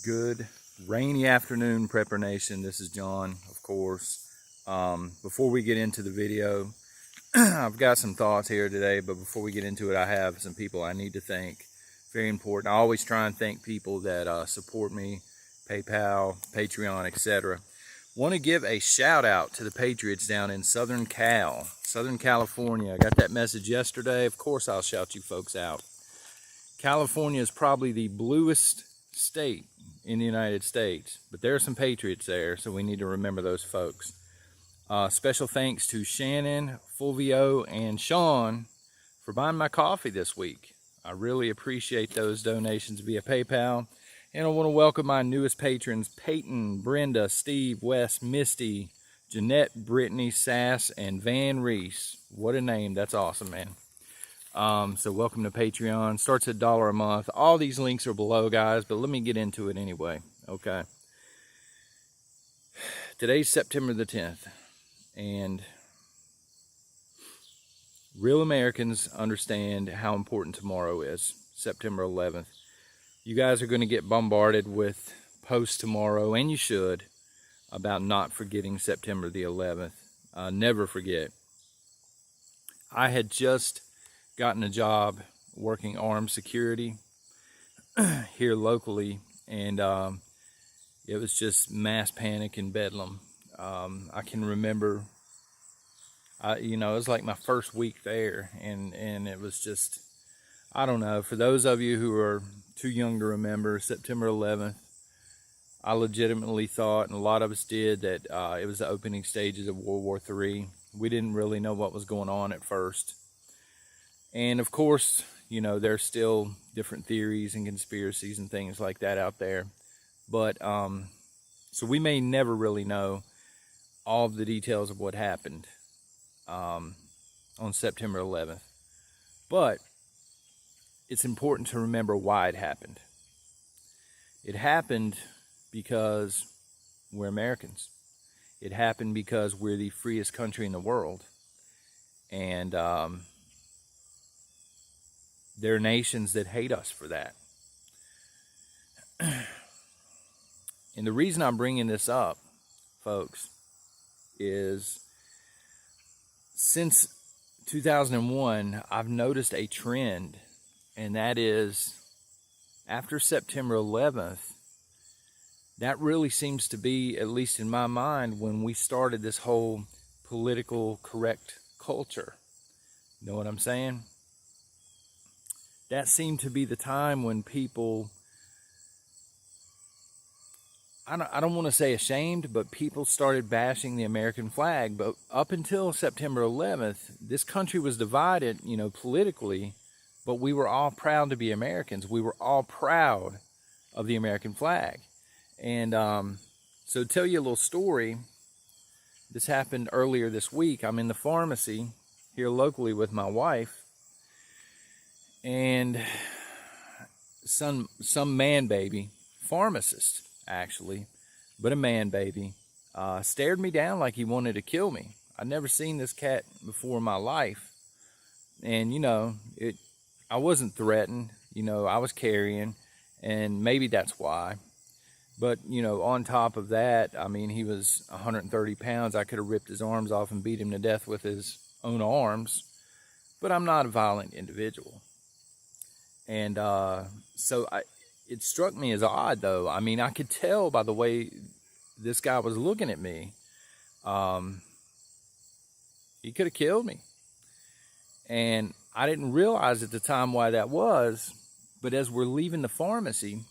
Good rainy afternoon, Prepper Nation. This is John, of course. Before we get into the video, I've got some thoughts here today, but before we get into it, I have some people I need to thank. Very important. I always try and thank people that support me, PayPal, Patreon, etc. Want to give a shout out to the Patriots down in Southern California. I got that message yesterday. Of course, I'll shout you folks out. California is probably the bluest state in the United States, but there are some Patriots there, so we need to remember those folks. Special thanks to Shannon, Fulvio, and Sean for buying my coffee this week. I really appreciate those donations via PayPal. And I want to welcome my newest patrons, Peyton, Brenda, Steve, Wes, Misty, Jeanette, Brittany, Sass, and Van Reese. What a name. That's awesome, man. So welcome to Patreon. Starts at $1 a month. All these links are below, guys, but let me get into it anyway. Okay. Today's September the 10th, and real Americans understand how important tomorrow is, September 11th. You guys are going to get bombarded with posts tomorrow, and you should, about not forgetting September the 11th. Never forget. I had just gotten a job working armed security here locally, and it was just mass panic and bedlam. I can remember, it was like my first week there, and it was just, I don't know, for those of you who are too young to remember, September 11th, I legitimately thought, and a lot of us did, that it was the opening stages of World War III. We didn't really know what was going on at first. And of course, there's still different theories and conspiracies and things like that out there. But, so we may never really know all of the details of what happened on September 11th. But it's important to remember why it happened. It happened because we're Americans. It happened because we're the freest country in the world. And there are nations that hate us for that. And the reason I'm bringing this up, folks, is since 2001, I've noticed a trend, and that is after September 11th, that really seems to be, at least in my mind, when we started this whole political correct culture. You know what I'm saying? That seemed to be the time when people, I don't want to say ashamed, but people started bashing the American flag. But up until September 11th, this country was divided, politically, but we were all proud to be Americans. We were all proud of the American flag. And so to tell you a little story, this happened earlier this week. I'm in the pharmacy here locally with my wife, and some man baby, pharmacist actually, but a man baby, stared me down like he wanted to kill me. I'd never seen this cat before in my life. And, I wasn't threatened, I was carrying, and maybe that's why. But, on top of that, he was 130 pounds. I could have ripped his arms off and beat him to death with his own arms. But I'm not a violent individual. And so it struck me as odd, though. I could tell by the way this guy was looking at me. He could have killed me. And I didn't realize at the time why that was. But as we're leaving the pharmacy,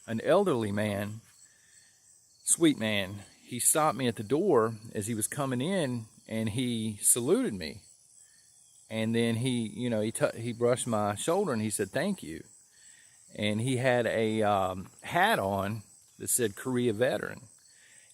an elderly man, sweet man, he stopped me at the door as he was coming in, and he saluted me. And then he brushed my shoulder and he said, "Thank you." And he had a hat on that said Korea Veteran.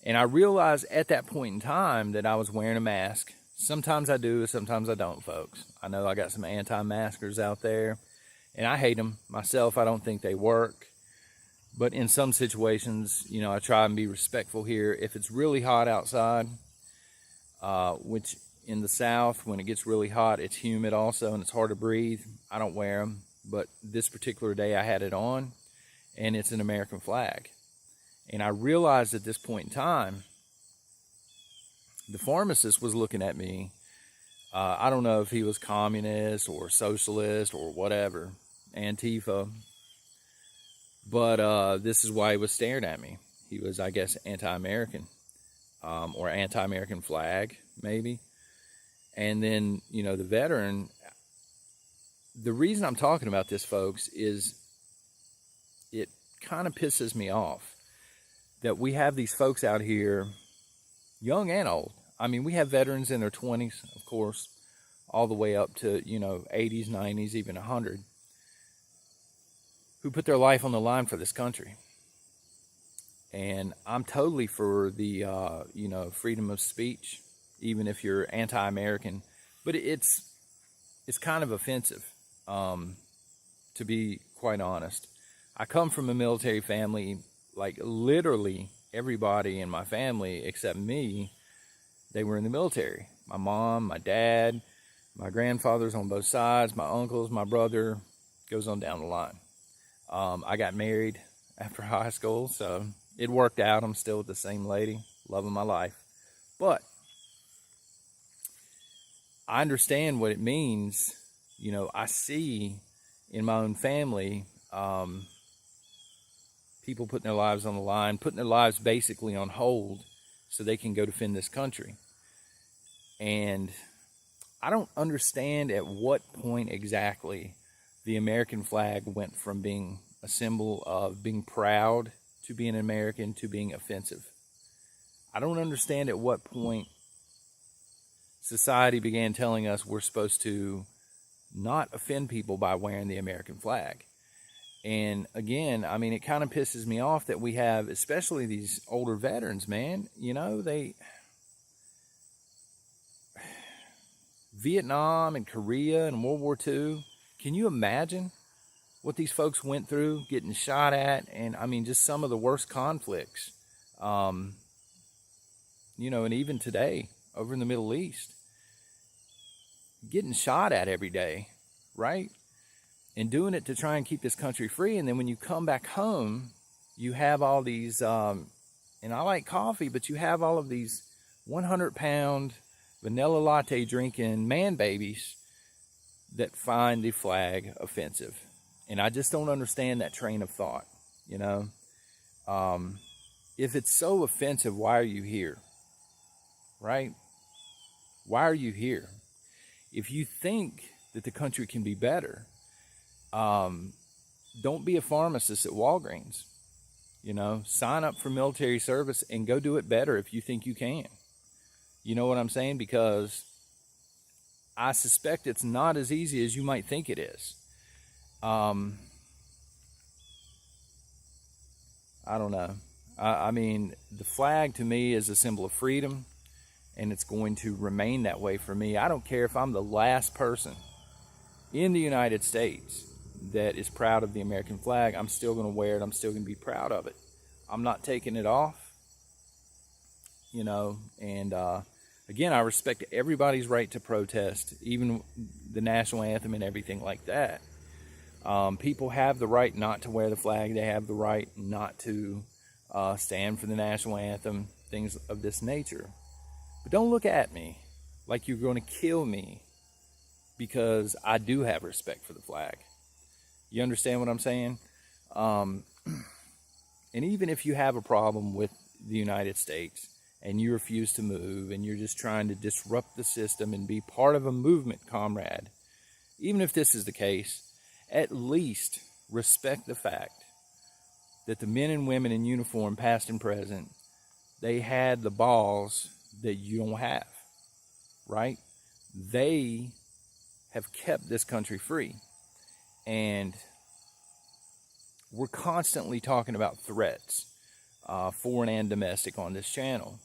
And I realized at that point in time that I was wearing a mask. Sometimes I do, sometimes I don't, folks. I know I got some anti-maskers out there, and I hate them myself. I don't think they work. But in some situations, I try and be respectful here. If it's really hot outside, which in the South, when it gets really hot, it's humid also, and it's hard to breathe, I don't wear them. But this particular day, I had it on, and it's an American flag. And I realized at this point in time, the pharmacist was looking at me. I don't know if he was communist or socialist or whatever, Antifa, but this is why he was staring at me. He was, I guess, anti-American, or anti-American flag, maybe. And then, you know, the veteran, the reason I'm talking about this, folks, is it kind of pisses me off that we have these folks out here, young and old. I mean, we have veterans in their 20s, of course, all the way up to, you know, 80s, 90s, even 100, who put their life on the line for this country. And I'm totally for the, you know, freedom of speech, even if you're anti-American. But it's kind of offensive, to be quite honest. I come from a military family. Like, literally everybody in my family except me, they were in the military. My mom, my dad, my grandfathers on both sides, my uncles, my brother, goes on down the line. I got married after high school, so it worked out. I'm still with the same lady, loving my life. But I understand what it means. You know, I see in my own family, people putting their lives on the line, putting their lives basically on hold so they can go defend this country. And I don't understand at what point exactly the American flag went from being a symbol of being proud to being an American to being offensive. I don't understand at what point society began telling us we're supposed to not offend people by wearing the American flag. And again, I mean, it kind of pisses me off that we have, especially these older veterans, man, you know, Vietnam and Korea and World War II, can you imagine what these folks went through, getting shot at? And I mean, just some of the worst conflicts, you know, and even today over in the Middle East, getting shot at every day, right? And doing it to try and keep this country free. And then when you come back home, you have all these, and I like coffee, but you have all of these 100-pound vanilla latte drinking man babies that find the flag offensive. And I just don't understand that train of thought, you know. If it's so offensive, why are you here? Right? Why are you here? If you think that the country can be better, don't be a pharmacist at Walgreens. You know, sign up for military service and go do it better if you think you can. You know what I'm saying? Because I suspect it's not as easy as you might think it is. I don't know. I mean, the flag to me is a symbol of freedom, and it's going to remain that way for me. I don't care if I'm the last person in the United States that is proud of the American flag. I'm still going to wear it. I'm still going to be proud of it. I'm not taking it off, you know. And again, I respect everybody's right to protest, even the national anthem and everything like that. People have the right not to wear the flag. They have the right not to stand for the national anthem, things of this nature. But don't look at me like you're going to kill me because I do have respect for the flag. You understand what I'm saying? And even if you have a problem with the United States and you refuse to move and you're just trying to disrupt the system and be part of a movement, comrade, even if this is the case, at least respect the fact that the men and women in uniform, past and present, they had the balls that you don't have, right? They have kept this country free. And we're constantly talking about threats, foreign and domestic, on this channel.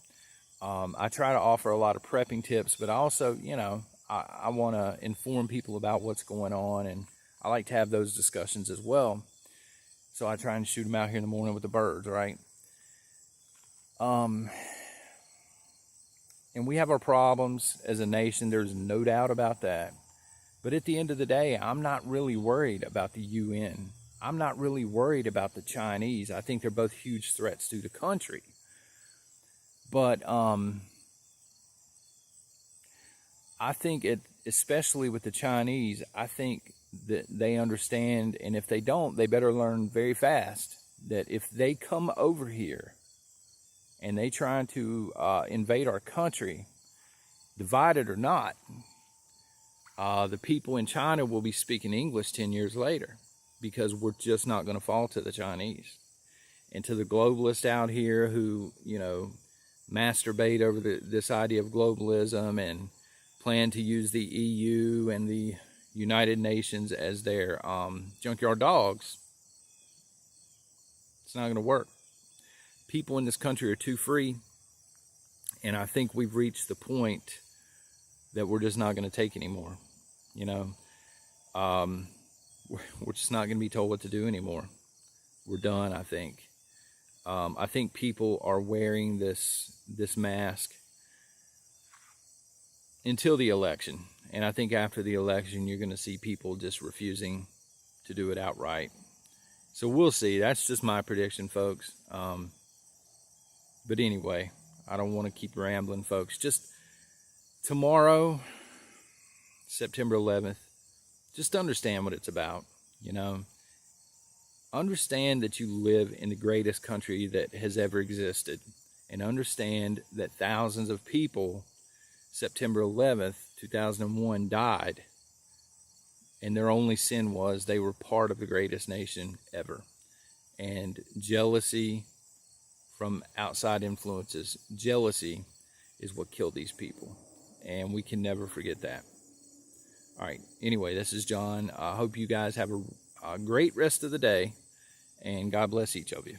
I try to offer a lot of prepping tips, but also, you know, I want to inform people about what's going on, and I like to have those discussions as well. So I try and shoot them out here in the morning with the birds, right? And we have our problems as a nation. There's no doubt about that. But at the end of the day, I'm not really worried about the UN. I'm not really worried about the Chinese. I think they're both huge threats to the country. But I think especially with the Chinese, I think that they understand, and if they don't, they better learn very fast that if they come over here and they try to invade our country, divided or not, the people in China will be speaking English 10 years later, because we're just not going to fall to the Chinese. And to the globalists out here who, masturbate over this idea of globalism and plan to use the EU and the United Nations as their junkyard dogs, it's not going to work. People in this country are too free, and I think we've reached the point that we're just not going to take anymore. We're just not going to be told what to do anymore. We're done, I think. I think people are wearing this mask until the election. And I think after the election, you're going to see people just refusing to do it outright. So we'll see. That's just my prediction, folks. But anyway, I don't want to keep rambling, folks. Just tomorrow, September 11th, just understand what it's about, Understand that you live in the greatest country that has ever existed. And understand that thousands of people, September 11th, 2001, died. And their only sin was they were part of the greatest nation ever. And jealousy from outside influences, jealousy is what killed these people. And we can never forget that. All right. Anyway, this is John. I hope you guys have a great rest of the day, and God bless each of you.